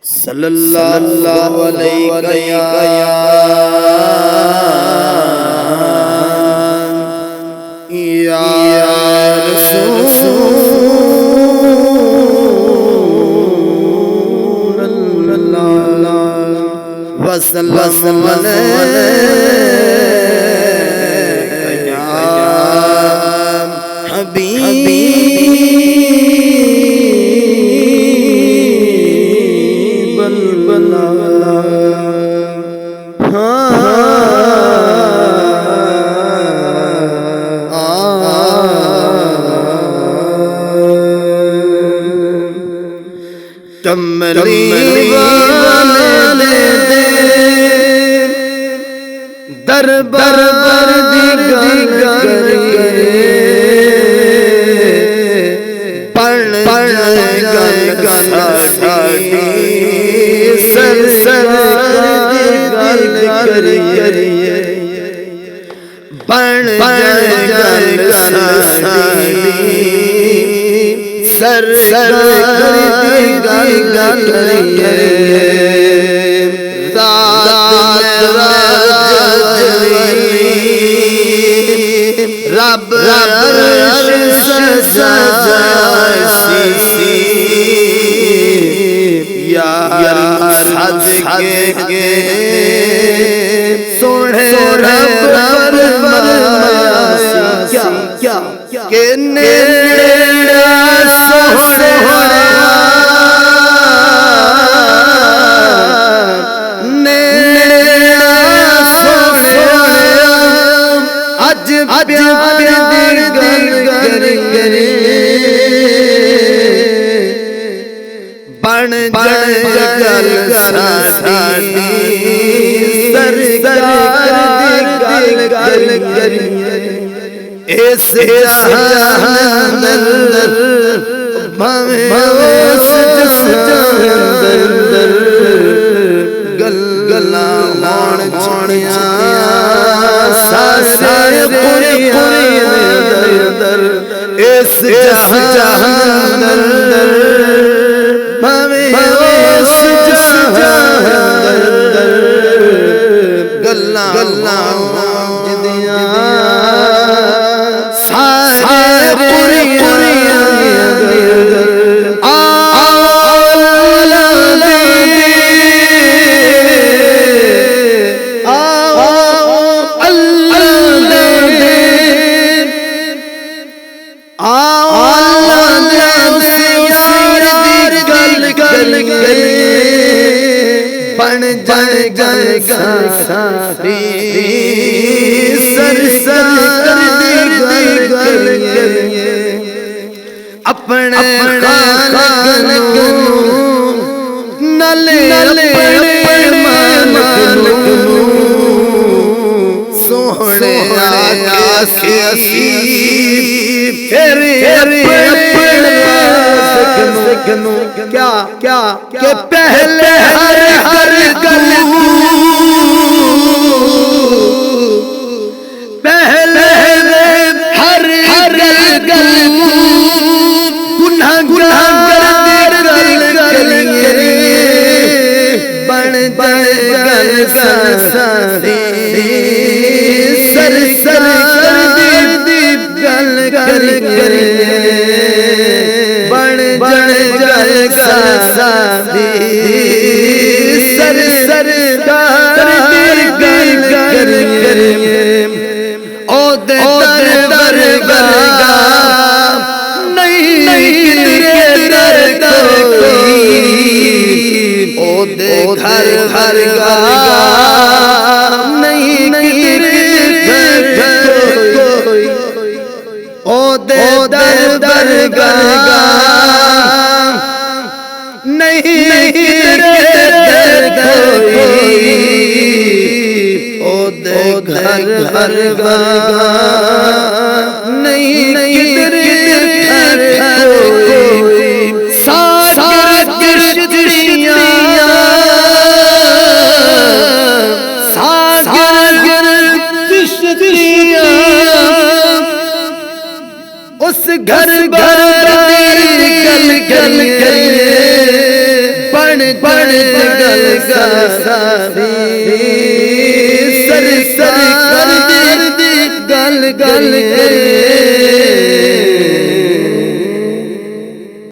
صلی اللہ علیہ یا رسول اللہ وسلم علیہ یا حبیب تملی والے دربار دی گل پڑھ گل ساڈی سرکار دی گل کریے پڑھ گل ساڈی سرکار دی گل کریے رب عرش سجاسی یار صدقے سونے رب فرمایا کیا کہ نیڑے سونے بن گل ساڈی سرکار دی گل کریے اس جہان اندر بھاویں اس جہان گلاں ہون چھڑیاں سارے پوریاں اندر اس جہان اندر بھاویں اس جہان اندر گلاں جدیاں سارے پوریاں بن جائے گل ساری سرکار دی گل کریے اپنے خالق نوں نال اپنے مالک نوں سونے آکھے اسی پھر اپنے مالک نوں کیا کہ پہلے ہر گل پہلے ہر گل گناہگار دی گل کریے بن گل ساری سرکار دی گل کریے بن گل ساری سرکار دی گل کریے او دے درگاہ نہیں در کوئی او دے گھر گاہ نہیں کوئی او دے درگاہ نہیں کوئی او دے گھر گاہ نہیں کوئی سارے کشتیاں اس گھر گل کریے بن گل سر دی گل